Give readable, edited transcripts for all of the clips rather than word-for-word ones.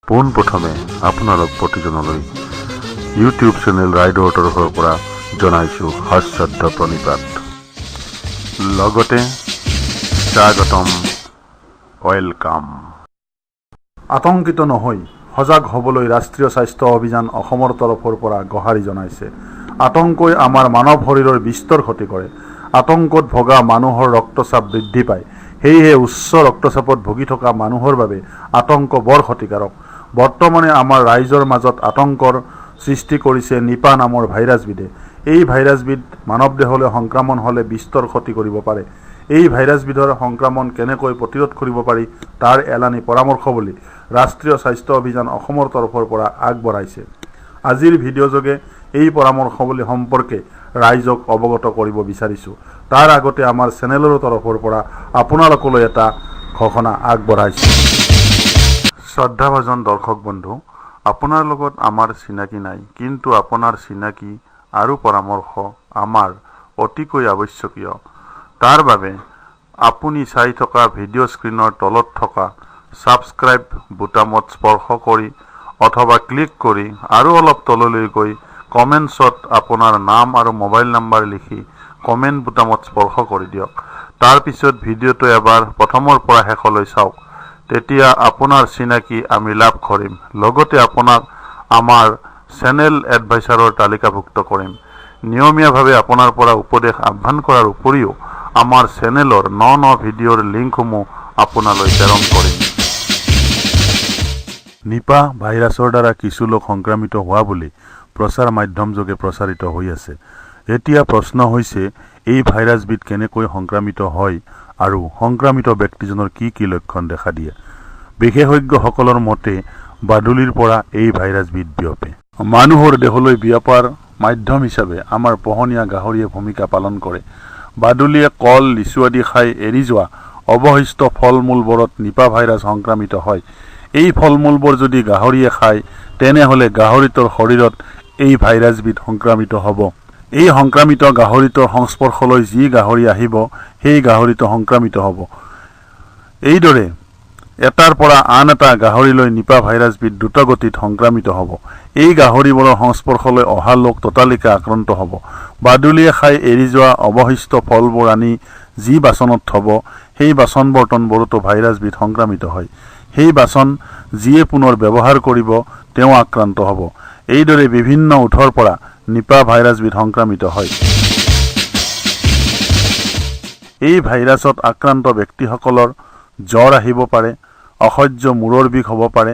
পোনপ্ৰথমে আপোনালোক প্ৰতিজনলৈ YouTube channel ৰাইডৰ তৰফৰ পৰা জনাইছোঁ সশ্ৰদ্ধ প্ৰণিপাত। লগতে স্বাগতম, ওয়েলকাম। আতংকিত নহৈ সজাগ হ'বলৈ ৰাষ্ট্ৰীয় স্বাস্থ্য অভিযান অসমৰ তৰফৰ পৰা গহাৰি জনাইছে। আতংকই আমাৰ মানৱ শৰীৰৰ বিস্তৰ ক্ষতি কৰে। আতংকত ভগা মানুহৰ ৰক্তচাপ বৃদ্ধি পায়। সেয়েহে উচ্চ ৰক্তচাপত ভুগি থকা মানুহৰ বাবে আতংক বৰ ক্ষতিকাৰক। বৰ্তমানে আমাৰ ৰাইজৰ মাজত আতংকৰ সৃষ্টি কৰিছে নিপা নামৰ ভাইৰাছবিধে। এই ভাইৰাছবিধ মানৱ দেহলৈ সংক্ৰমণ হ'লে বিস্তৰ ক্ষতি কৰিব পাৰে। এই ভাইৰাছবিধৰ সংক্ৰমণ কেনেকৈ প্ৰতিৰোধ কৰিব পাৰি তাৰ এলানি পৰামৰ্শ বুলি ৰাষ্ট্ৰীয় স্বাস্থ্য অভিযান অসমৰ তৰফৰ পৰা আগবঢ়াইছে। আজিৰ ভিডিঅ'যোগে এই পৰামৰ্শৱলী সম্পৰ্কে ৰাইজক অৱগত কৰিব বিচাৰিছোঁ। তাৰ আগতে আমাৰ চেনেলৰ তৰফৰ পৰা আপোনালোকলৈ এটা ঘোষণা আগবঢ়াইছোঁ। শ্ৰদ্ধাভাজন দৰ্শক বন্ধু, আপোনাৰ লগত আমাৰ চিনাকি নাই, কিন্তু আপোনাৰ চিনাকি আৰু পৰামৰ্শ আমাৰ অতিকৈ আৱশ্যকীয়। তাৰ বাবে আপুনি চাই থকা ভিডিঅ' স্ক্ৰীনৰ তলত থকা ছাবস্ক্ৰাইব বুটামত স্পৰ্শ কৰি অথবা ক্লিক কৰি আৰু অলপ তললৈ গৈ কমেণ্টছত আপোনাৰ নাম আৰু মোবাইল নম্বৰ লিখি কমেণ্ট বুটামত স্পৰ্শ কৰি দিয়ক। তাৰ পিছত ভিডিঅ'টো এবাৰ প্ৰথমৰ পৰা শেষলৈ চাওক। তেতিয়া আপোনাৰ চিনাকি আমি লাভ কৰিম। লগতে আপোনাক আমাৰ চেনেল এডভাইচাৰৰ তালিকাভুক্ত কৰিম। নিয়মীয়াভাৱে আপোনাৰ পৰা উপদেশ আহ্বান কৰাৰ উপৰিও আমাৰ চেনেলৰ ন ভিডিঅ'ৰ লিংকসমূহ আপোনালৈ প্ৰেৰণ কৰিম। নিপা ভাইৰাছৰ দ্বাৰা কিছু লোক সংক্ৰমিত হোৱা বুলি প্ৰচাৰ মাধ্যমযোগে প্ৰচাৰিত হৈ আছে। এতিয়া প্ৰশ্ন হৈছে, এই ভাইৰাছবিধ কেনেকৈ সংক্ৰমিত হয় আৰু সংক্ৰমিত ব্যক্তিজনৰ কি কি লক্ষণ দেখা দিয়ে? বিশেষজ্ঞসকলৰ মতে বাদুলিৰ পৰা এই ভাইৰাছবিধ বিয়পে। মানুহৰ দেহলৈ বিয়পাৰ মাধ্যম হিচাপে আমাৰ পোহনীয়া গাহৰিয়ে ভূমিকা পালন কৰে। বাদুলিয়ে কল, লিচু আদি খাই এৰি যোৱা অৱশিষ্ট ফল মূলবোৰত নিপা ভাইৰাছ সংক্ৰমিত হয়। এই ফল মূলবোৰ যদি গাহৰিয়ে খায় তেনেহ'লে গাহৰিটোৰ শৰীৰত এই ভাইৰাছবিধ সংক্ৰমিত হ'ব। এই সংক্ৰমিত গাহৰিটোৰ সংস্পৰ্শলৈ যি গাহৰি আহিব সেই গাহৰিটো সংক্ৰমিত হ'ব। এইদৰে এটাৰ পৰা আন এটা গাহৰিলৈ নিপা ভাইৰাছবিধ দ্ৰুতগতিত সংক্ৰমিত হ'ব। এই গাহৰিবোৰৰ সংস্পৰ্শলৈ অহা লোক ততালিকে আক্ৰান্ত হ'ব। বাদুলিয়ে খাই এৰি যোৱা অৱশিষ্ট ফলবোৰ আনি যি বাচনত থ'ব সেই বাচন বৰ্তনবোৰতো ভাইৰাছবিধ সংক্ৰমিত হয়। সেই বাচন যিয়ে পুনৰ ব্যৱহাৰ কৰিব তেওঁ আক্ৰান্ত হ'ব। এইদৰে বিভিন্ন উৎসৰ পৰা নিপা ভাইৰাছবিধ সংক্ৰমিত হয়। এই ভাইৰাছত আক্ৰান্ত ব্যক্তিসকলৰ জ্বৰ আহিব পাৰে, অসহ্য মূৰৰ বিষ হ'ব পাৰে,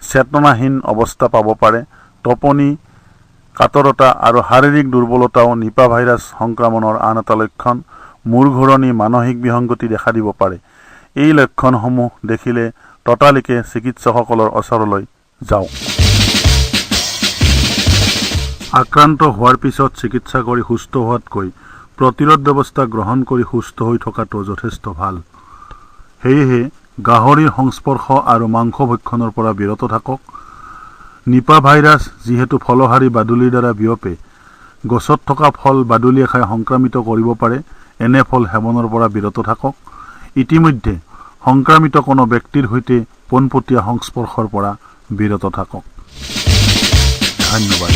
চেতনাহীন অৱস্থা পাব পাৰে, টোপনি, কাতৰতা আৰু শাৰীৰিক দুৰ্বলতাও নিপা ভাইৰাছ সংক্ৰমণৰ আন এটা লক্ষণ। মূৰ ঘূৰণি, মানসিক বিসংগতি দেখা দিব পাৰে। এই লক্ষণসমূহ দেখিলে ততালিকে চিকিৎসকসকলৰ ওচৰলৈ যাওক। আক্ৰান্ত হোৱাৰ পিছত চিকিৎসা কৰি সুস্থ হোৱাতকৈ প্ৰতিৰোধ ব্যৱস্থা গ্ৰহণ কৰি সুস্থ হৈ থকাটো যথেষ্ট ভাল। সেয়েহে গাহৰিৰ সংস্পৰ্শ আৰু মাংস ভক্ষণৰ পৰা বিৰত থাকক। নিপা ভাইৰাছ যিহেতু ফলহাৰী বাদুলিৰ দ্বাৰা বিয়পে, গছত থকা ফল বাদুলিয়ে খাই সংক্ৰমিত কৰিব পাৰে। এনে ফল সেৱনৰ পৰা বিৰত থাকক। ইতিমধ্যে সংক্ৰমিত কোনো ব্যক্তিৰ সৈতে পোনপটীয়া সংস্পৰ্শৰ পৰা বিৰত থাকক। ধন্যবাদ।